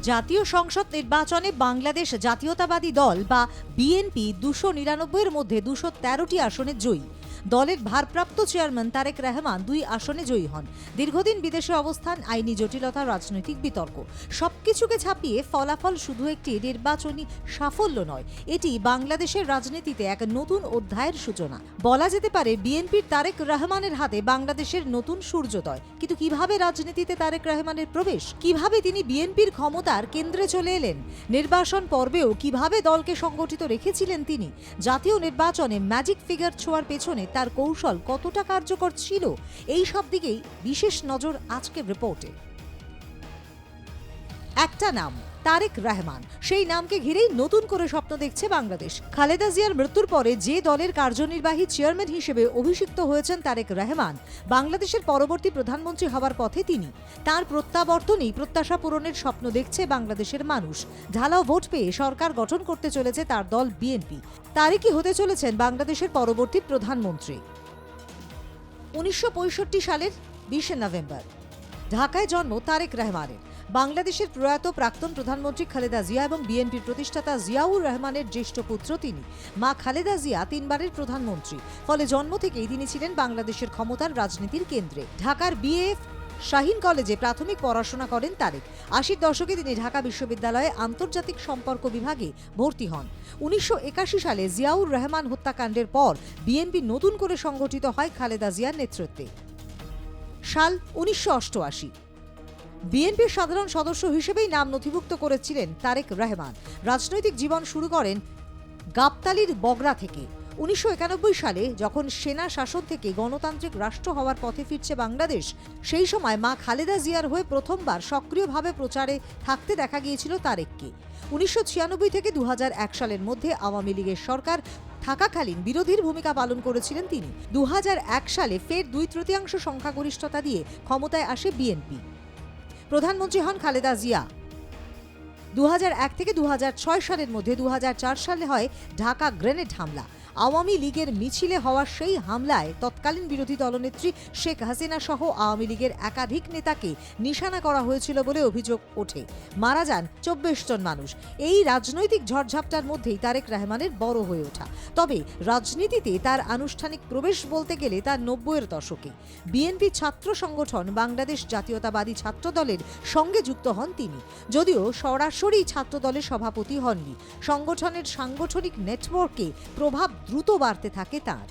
জাতীয় সংসদ নির্বাচনে বাংলাদেশ জাতীয়তাবাদী দল বা বিএনপি 299-এর মধ্যে 213টি আসনে জয়ী। দলের ভারপ্রাপ্ত চেয়ারম্যান তারেক রহমান 2 আসনে জয়ী হন। দীর্ঘদিন বিদেশে অবস্থান, আইনি জটিলতা, রাজনৈতিক বিতর্ক সবকিছুকে ছাপিয়ে ফলাফল শুধু একটি নির্বাচনী সাফল্য নয়, এটি বাংলাদেশের রাজনীতিতে এক নতুন অধ্যায়ের সূচনা। বলা যেতে পারে বিএনপির তারেক রহমানের হাতে বাংলাদেশের নতুন সূর্যোদয়। কিন্তু কিভাবে রাজনীতিতে তারেক রহমানের প্রবেশ, কিভাবে তিনি বিএনপির ক্ষমতার কেন্দ্রে চলে এলেন, নির্বাচন পর্বেও কিভাবে দলকে সংগঠিত রেখেছিলেন তিনি, জাতীয় নির্বাচনে ম্যাজিক ফিগার ছোঁয়ার পেছনে তার কৌশল কতটা কার্যকর ছিল, এই সব দিকেই বিশেষ নজর আজকের রিপোর্টে। একটা নাম, তারেক রহমান। সেই নামকে ঘিরেই নতুন করে স্বপ্ন দেখছে বাংলাদেশ। খালেদা জিয়ার মৃত্যুর পরে যে দলের কার্যনির্বাহী চেয়ারম্যান হিসেবে অভিষিক্ত হয়েছেন তারেক রহমান, বাংলাদেশের পরবর্তী প্রধানমন্ত্রী হবার পথে তিনি। তার প্রত্যাবর্তনই প্রত্যাশা পূরণের স্বপ্ন দেখছে বাংলাদেশের মানুষ। ঢালাও ভোট পেয়ে সরকার গঠন করতে চলেছে তার দল বিএনপি। তারেকই হতে চলেছেন বাংলাদেশের পরবর্তী প্রধানমন্ত্রী। 1965 সালের 20 নভেম্বর ঢাকায় জন্ম তারেক রহমানের। বাংলাদেশের প্রয়াত প্রাক্তন প্রধানমন্ত্রী খালেদা জিয়া এবং বিএনপির প্রতিষ্ঠাতা জিয়াউর রহমানের জ্যেষ্ঠ পুত্র তিনি। মা খালেদা জিয়া 3 বারের প্রধানমন্ত্রী, ফলে জন্ম থেকেই তিনি ছিলেন বাংলাদেশের ক্ষমতার রাজনীতির কেন্দ্রে। ঢাকার বিএফ শাহীন কলেজে প্রাথমিক পড়াশোনা করেন তারেক। 80-র দশকে তিনি ঢাকা বিশ্ববিদ্যালয়ে আন্তর্জাতিক সম্পর্ক বিভাগে ভর্তি হন। 1981 সালে জিয়াউর রহমান হত্যাকাণ্ডের পর বিএনপি নতুন করে সংগঠিত হয় খালেদা জিয়ার নেতৃত্বে। সাল 1988। বিএনপির সাধারণ সদস্য হিসেবেই নাম নথিভুক্ত করেছিলেন তারেক রহমান। রাজনৈতিক জীবন শুরু করেন গাবতালীর বগরা থেকে। 1991 সালে যখন সেনা শাসন থেকে গণতান্ত্রিক রাষ্ট্র হওয়ার পথে ফিরছে বাংলাদেশ, সেই সময় মা খালেদা জিয়ার হয়ে প্রথমবার সক্রিয়ভাবে প্রচারে থাকতে দেখা গিয়েছিল তারেককে। 1996 থেকে 2001 সালের মধ্যে আওয়ামী লীগের সরকার থাকাকালীন বিরোধীর ভূমিকা পালন করেছিলেন তিনি। 2001 সালে ফের 2/3 সংখ্যাগরিষ্ঠতা দিয়ে ক্ষমতায় আসে বিএনপি। প্রধানমন্ত্রী হন খালেদা জিয়া। 2001 থেকে 2006 সালের মধ্যে 2004 সালে হয় ঢাকা গ্রেনেড হামলা। আওয়ামী লীগের মিছিলে হওয়া সেই হামলায় তৎকালীন বিরোধী দলনেত্রী শেখ হাসিনা সহ আওয়ামী লীগের একাধিক নেতাকে নিশানা করা হয়েছিল বলে অভিযোগ ওঠে। মারা যান 24 জন মানুষ। এই রাজনৈতিক ঝড়ঝাপটার মধ্যেই তারেক রহমানের বড় হয়ে ওঠা। তবে রাজনীতিতে তার আনুষ্ঠানিক প্রবেশ বলতে গেলে তার 90-এর দশকে বিএনপি ছাত্র সংগঠন বাংলাদেশ জাতীয়তাবাদী ছাত্র দলের সঙ্গে যুক্ত হন তিনি। যদিও সরাসরি ছাত্র দলের সভাপতি হননি, সংগঠনের সাংগঠনিক নেটওয়ার্কে প্রভাব দ্রুত বাড়তে থাকে তার।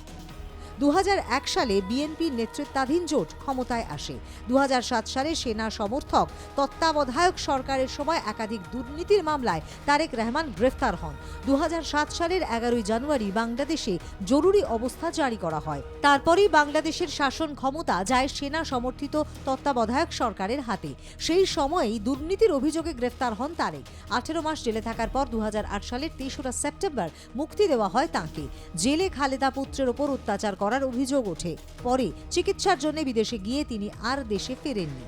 2001 সালে বিএনপির নেতৃত্বাধীন জোট ক্ষমতায় আসে। 2007 সালে সেনা সমর্থক তত্ত্বাবধায়ক সরকারের সময় একাধিক দুর্নীতির মামলায় তারেক রহমান গ্রেফতার হন। 2007 সালের 11 জানুয়ারি বাংলাদেশে জরুরি অবস্থা জারি করা হয়। তারপরেই বাংলাদেশের শাসন ক্ষমতা যায় সেনা সমর্থিত তত্ত্বাবধায়ক সরকারের হাতে। সেই সময়েই দুর্নীতির অভিযোগে গ্রেফতার হন তারেক। 18 মাস জেলে থাকার পর 2008 সালের 23 সেপ্টেম্বর মুক্তি দেওয়া হয় তাঁকে। জেলে খালেদা পুত্রের ওপর অত্যাচার করার অভিযোগ ওঠে। পরে চিকিৎসার জন্য বিদেশে গিয়ে তিনি আর দেশে ফেরেননি।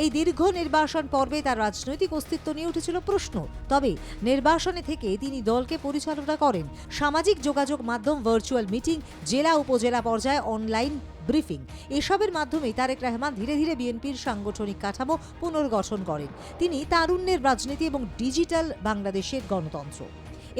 এই দীর্ঘ নির্বাসন পর্বে তার রাজনৈতিক অস্তিত্ব নিয়ে উঠেছিল প্রশ্ন। তবে নির্বাসনে থেকে তিনি দলকে পরিচালনা করেন। সামাজিক যোগাযোগ মাধ্যম, ভার্চুয়াল মিটিং, জেলা উপজেলা পর্যায়ে অনলাইন ব্রিফিং, এসবের মাধ্যমে তারেক রহমান ধীরে ধীরে বিএনপির সাংগঠনিক কাঠামো পুনর্গঠন করেন। তিনি তারুণ্যের রাজনীতি এবং ডিজিটাল বাংলাদেশের গণতন্ত্র,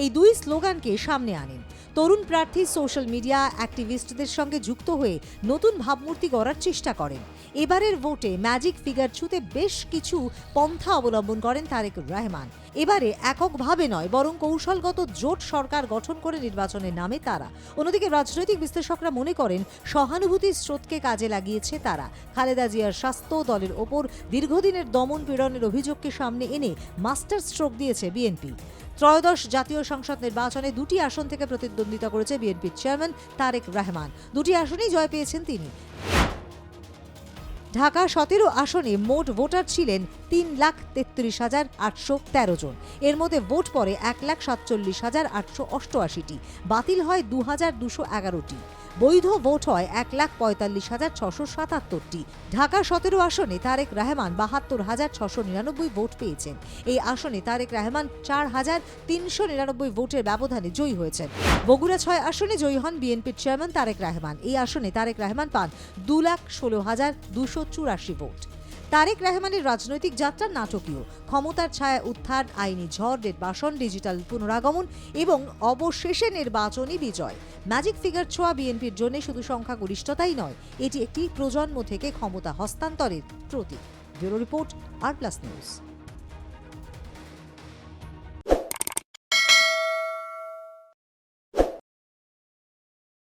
এই 2 স্লোগানকে সামনে আনেন। তরুণ প্রার্থী সোশ্যাল মিডিয়া অ্যাক্টিভিস্টদের সঙ্গে যুক্ত হয়ে নতুন ভাবমূর্তি গড়ার চেষ্টা করেন। এবারের ভোটে ম্যাজিক ফিগার ছুঁতে বেশ কিছু পন্থা অবলম্বন করেন তারেক রহমান। এবারে এককভাবে নয়, বরং কৌশলগত জোট সরকার গঠন করে নির্বাচনের নামে তারা। অন্যদিকে রাজনৈতিক বিশ্লেষকরা মনে করেন সহানুভূতির স্রোতকে কাজে লাগিয়েছে তারা। খালেদা জিয়ার স্বাস্থ্য, দলের ওপর দীর্ঘদিনের দমন পীড়নের অভিযোগকে সামনে এনে মাস্টার স্ট্রোক দিয়েছে বিএনপি। ত্রয়োদশ জাতীয় সংসদ নির্বাচনে 2টি আসন থেকে প্রতিদ্বন্দ্বিতা করেছে বিএনপির চেয়ারম্যান তারেক রহমান। 2টি আসনেই জয় পেয়েছেন তিনি। ঢাকা 17 আসনে মোট ভোটার ছিলেন 3,33,813 জন। এর মধ্যে ভোট পড়ে 1,47,888টি, বাতিল হয় 2,211টি, বৈধ ভোট হয় 1,45,677টি। ঢাকা 17 আসনে তারেক রহমান 72,699 ভোট পেয়েছেন। এই আসনে তারেক রহমান 4,399 ভোটের ব্যবধানে জয়ী হয়েছেন। বগুড়া 6 আসনে জয়ী হন বিএনপির চেয়ারম্যান তারেক রহমান। এই আসনে তারেক রহমান পান 2,16,284 ভোট। তারেক রহমানের রাজনৈতিক যাত্রা নাটকীয়। ক্ষমতার ছায়া উত্থান, আইনি ঝড়, নির্বাসন, ডিজিটাল পুনরাগমন এবং অবশেষে নির্বাচনী বিজয়। ম্যাজিক ফিগার ছোঁয়া বিএনপির জন্য শুধু সংখ্যাগরিষ্ঠতাই নয়, এটি একটি প্রজন্ম থেকে ক্ষমতা হস্তান্তরের প্রতীক। ব্যুরো রিপোর্ট, আর প্লাস নিউজ।